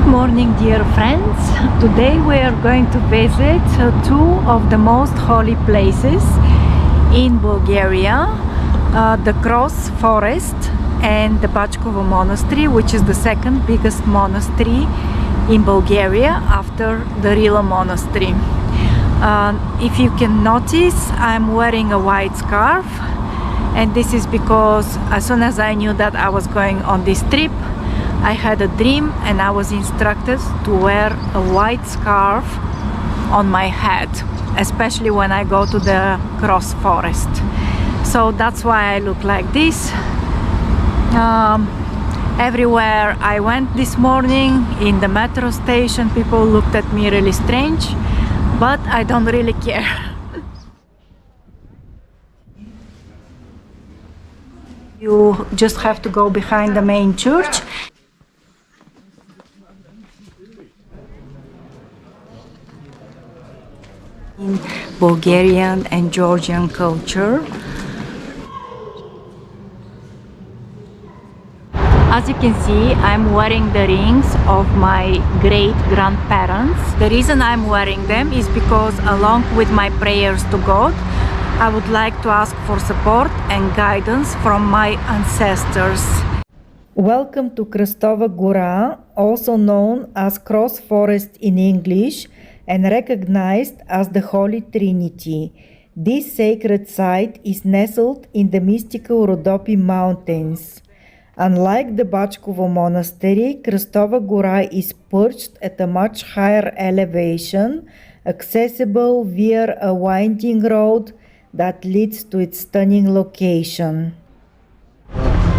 Good morning, dear friends. Today we are going to visit two of the most holy places in Bulgaria, the Cross Forest and the Bachkovo Monastery, which is the second biggest monastery in Bulgaria after the Relic Monastery. If you can notice, I'm wearing a white scarf, and this is because as soon as I knew that I was going on this trip, I had a dream and I was instructed to wear a white scarf on my head, especially when I go to the Cross Forest. So that's why I look like this. Everywhere I went this morning, in the metro station, people looked at me really strange, but I don't really care. You just have to go behind the main church. In Bulgarian and Georgian culture. As you can see, I'm wearing the rings of my great-grandparents. The reason I'm wearing them is because along with my prayers to God, I would like to ask for support and guidance from my ancestors. Welcome to Krastova Gora, also known as Cross Forest in English, and recognized as the Holy Trinity. This sacred site is nestled in the mystical Rhodope Mountains. Unlike the Bachkovo Monastery, Krastova Gora is perched at a much higher elevation, accessible via a winding road that leads to its stunning location.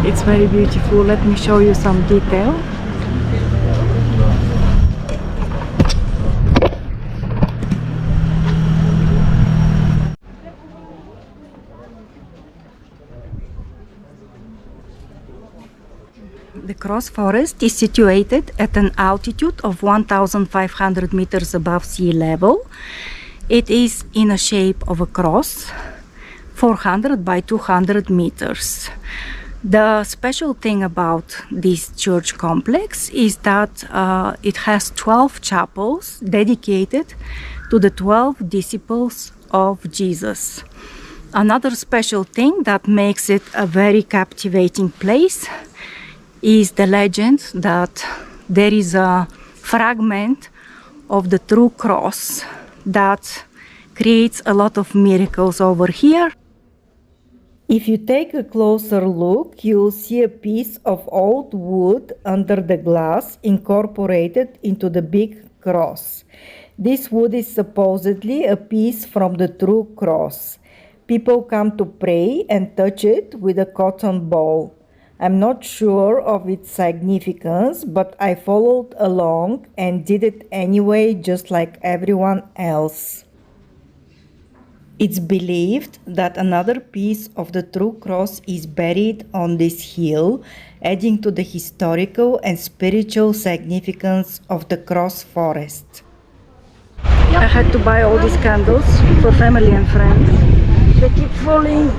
It's very beautiful. Let me show you some detail. The Cross Forest is situated at an altitude of 1,500 meters above sea level. It is in a shape of a cross, 400 by 200 meters. The special thing about this church complex is that it has 12 chapels dedicated to the 12 disciples of Jesus. Another special thing that makes it a very captivating place is the legend that there is a fragment of the true cross that creates a lot of miracles over here. If you take a closer look, you'll see a piece of old wood under the glass incorporated into the big cross. This wood is supposedly a piece from the true cross. People come to pray and touch it with a cotton ball. I'm not sure of its significance, but I followed along and did it anyway, just like everyone else. It's believed that another piece of the true cross is buried on this hill, adding to the historical and spiritual significance of the Cross Forest. I had to buy all these candles for family and friends. They keep falling.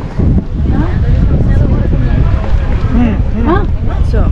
So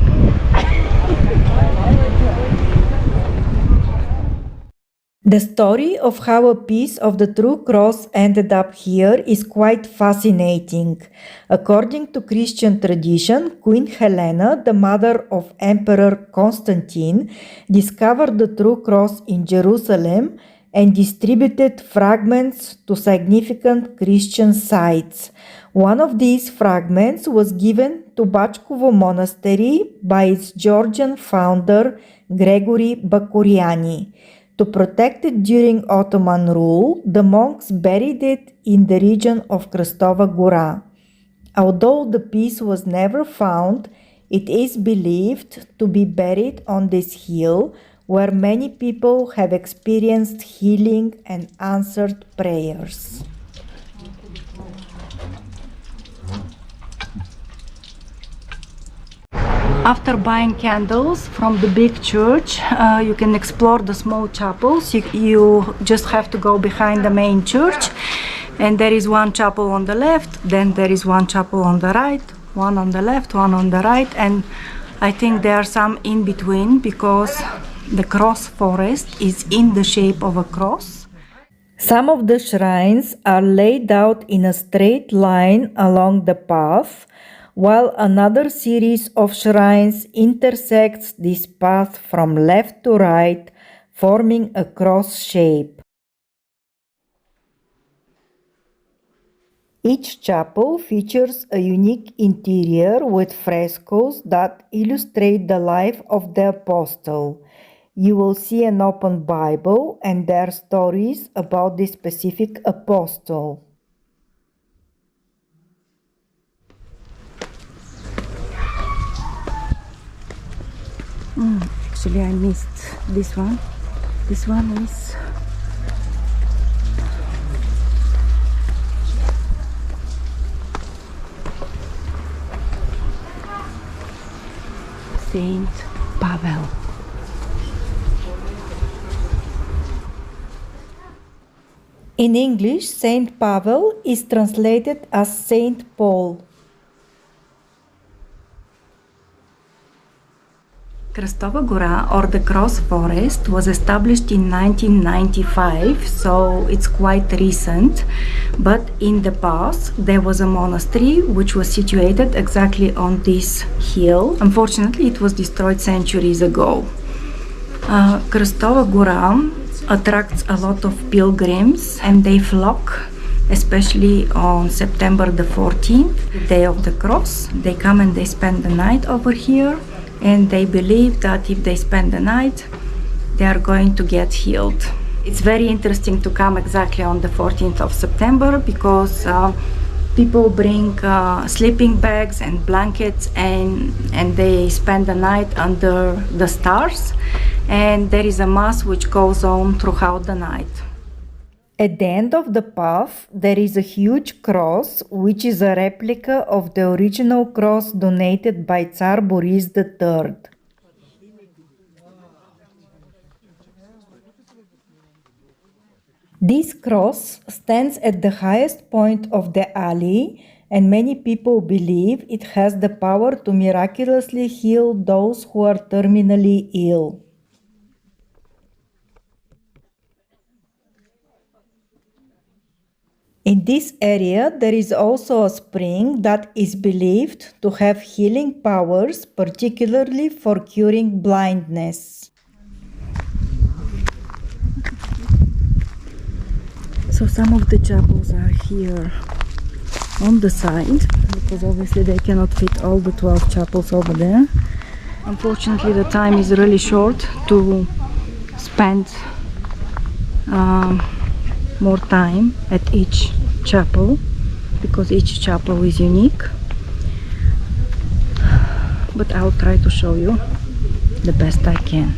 the story of how a piece of the true cross ended up here is quite fascinating. According to Christian tradition, Queen Helena, the mother of Emperor Constantine, discovered the true cross in Jerusalem and distributed fragments to significant Christian sites. One of these fragments was given to Bachkovo Monastery by its Georgian founder Gregory Bakuriani. To protect it during Ottoman rule, the monks buried it in the region of Krastova Gora. Although the piece was never found, it is believed to be buried on this hill, where many people have experienced healing and answered prayers. After buying candles from the big church, you can explore the small chapels. You just have to go behind the main church, and there is one chapel on the left, then there is one chapel on the right, one on the left, one on the right, and I think there are some in between because The cross forest is in the shape of a cross. Some of the shrines are laid out in a straight line along the path, while another series of shrines intersects this path from left to right, forming a cross shape. Each chapel features a unique interior with frescoes that illustrate the life of the apostle. You will see an open Bible and there are stories about this specific apostle. Actually, I missed this one. This one is Saint Pavel. In English, Saint Pavel is translated as Saint Paul. Krastova Gora, or the Cross Forest, was established in 1995, so it's quite recent. But in the past, there was a monastery which was situated exactly on this hill. Unfortunately, it was destroyed centuries ago. Krastova Gora attracts a lot of pilgrims, and they flock, especially on September the 14th, the day of the cross. They come and they spend the night over here, and they believe that if they spend the night, they are going to get healed. It's very interesting to come exactly on the 14th of September because people bring sleeping bags and blankets, and they spend the night under the stars, and there is a mass which goes on throughout the night. At the end of the path, there is a huge cross, which is a replica of the original cross donated by Tsar Boris III. This cross stands at the highest point of the alley, and many people believe it has the power to miraculously heal those who are terminally ill. In this area, there is also a spring that is believed to have healing powers, particularly for curing blindness. So some of the chapels are here on the side, because obviously they cannot fit all the 12 chapels over there. Unfortunately, the time is really short to spend more time at each chapel, because each chapel is unique. But I'll try to show you the best I can.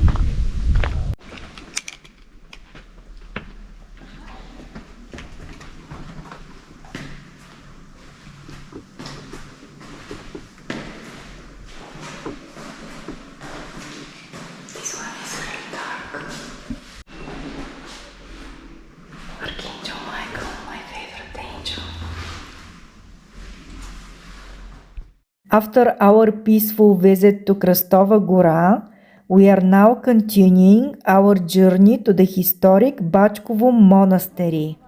After our peaceful visit to Krastova Gora, we are now continuing our journey to the historic Bachkovo Monastery.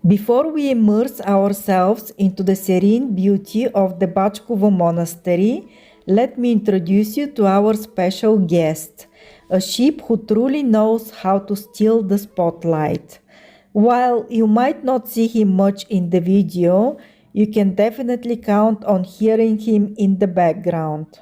Before we immerse ourselves into the serene beauty of the Bachkovo Monastery, let me introduce you to our special guest, a sheep who truly knows how to steal the spotlight. While you might not see him much in the video, you can definitely count on hearing him in the background.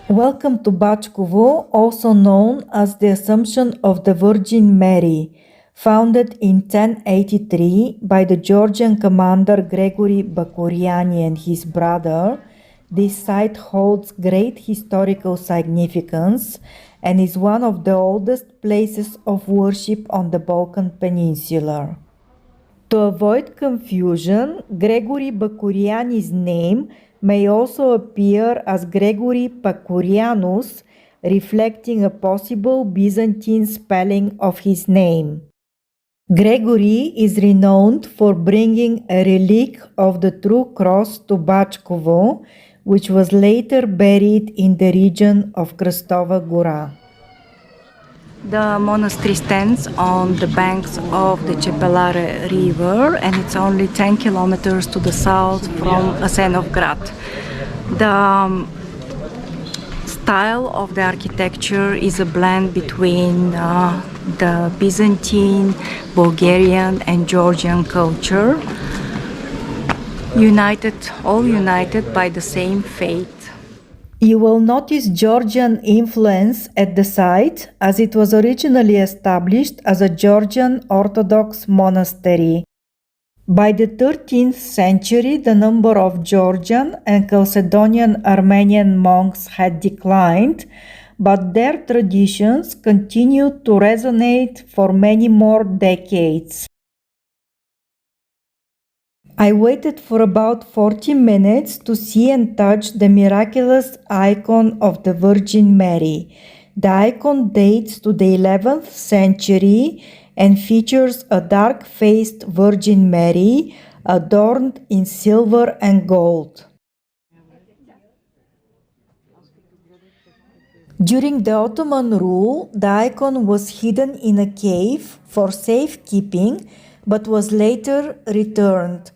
Welcome to Bachkovo, also known as the Assumption of the Virgin Mary, founded in 1083 by the Georgian commander Gregory Bakuriani and his brother. This site holds great historical significance and is one of the oldest places of worship on the Balkan Peninsula. To avoid confusion, Gregory Bakuriani's name may also appear as Gregory Pakurianus, reflecting a possible Byzantine spelling of his name. Gregory is renowned for bringing a relic of the true cross to Bachkovo, which was later buried in the region of Krastova Gora. The monastery stands on the banks of the Chepelare River, and it's only 10 kilometers to the south from Asenovgrad. The style of the architecture is a blend between the Byzantine, Bulgarian and Georgian culture, all united by the same faith. You will notice Georgian influence at the site, as it was originally established as a Georgian Orthodox monastery. By the 13th century, the number of Georgian and Chalcedonian Armenian monks had declined, but their traditions continued to resonate for many more decades. I waited for about 40 minutes to see and touch the miraculous icon of the Virgin Mary. The icon dates to the 11th century and features a dark-faced Virgin Mary adorned in silver and gold. During the Ottoman rule, the icon was hidden in a cave for safekeeping, but was later returned.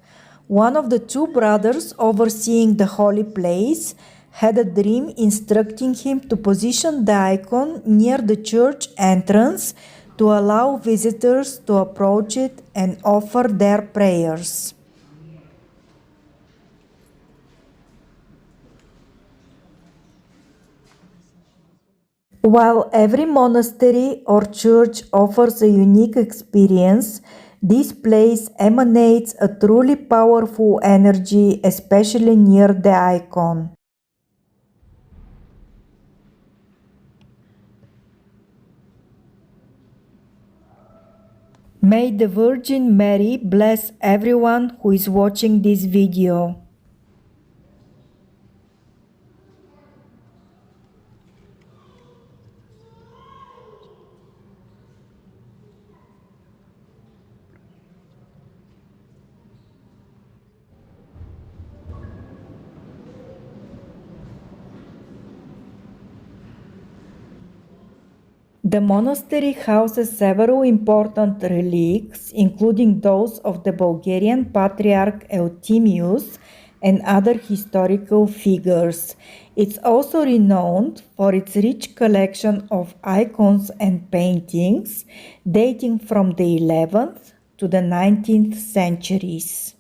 One of the two brothers overseeing the holy place had a dream instructing him to position the icon near the church entrance to allow visitors to approach it and offer their prayers. While every monastery or church offers a unique experience, this place emanates a truly powerful energy, especially near the icon. May the Virgin Mary bless everyone who is watching this video. The monastery houses several important relics, including those of the Bulgarian Patriarch Euthymius and other historical figures. It's also renowned for its rich collection of icons and paintings dating from the 11th to the 19th centuries.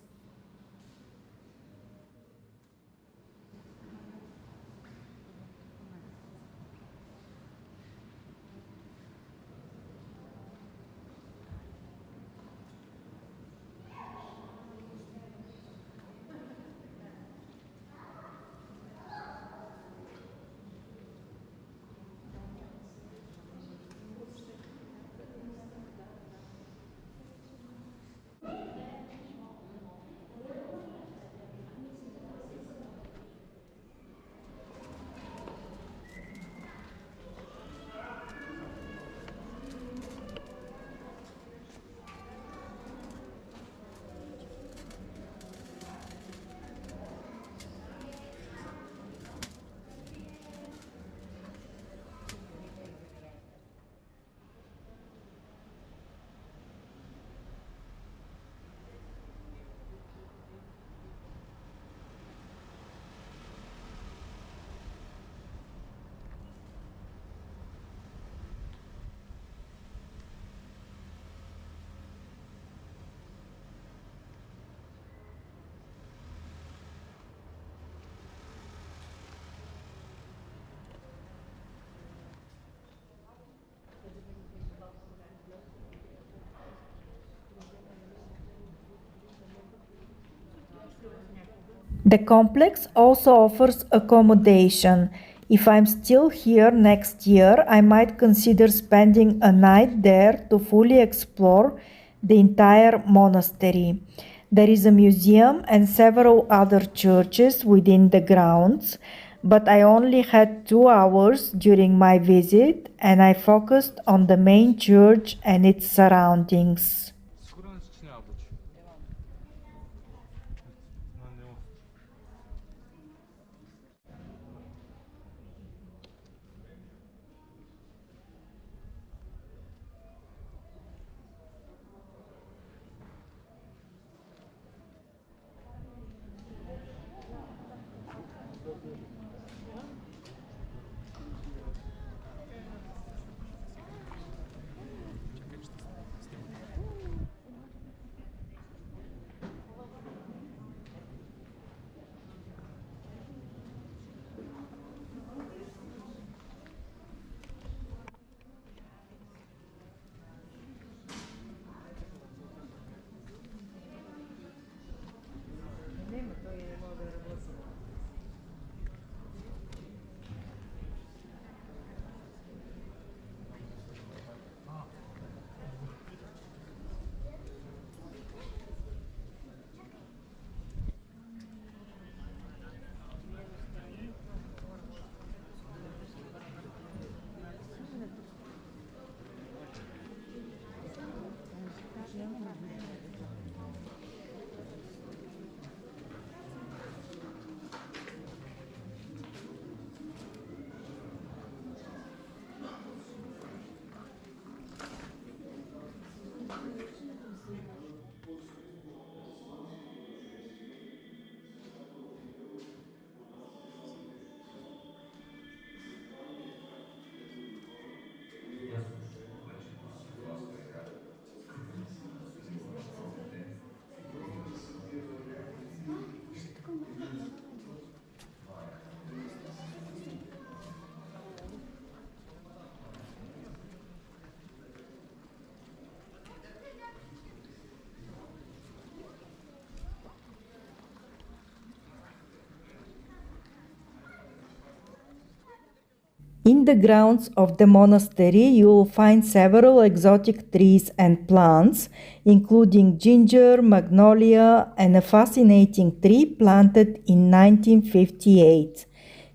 The complex also offers accommodation. If I'm still here next year, I might consider spending a night there to fully explore the entire monastery. There is a museum and several other churches within the grounds, but I only had 2 hours during my visit and I focused on the main church and its surroundings. In the grounds of the monastery, you will find several exotic trees and plants, including ginger, magnolia, and a fascinating tree planted in 1958.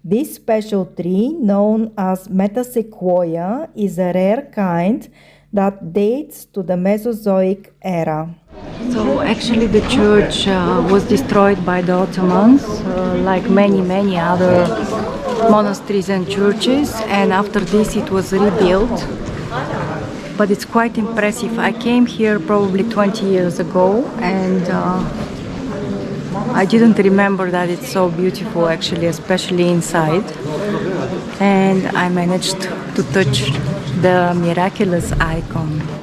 This special tree, known as metasequoia, is a rare kind that dates to the Mesozoic era. So actually the church was destroyed by the Ottomans, like many other monasteries and churches, and after this it was rebuilt. But it's quite impressive. I came here probably 20 years ago and I didn't remember that it's so beautiful actually, especially inside. And I managed to touch the Miraculous icon.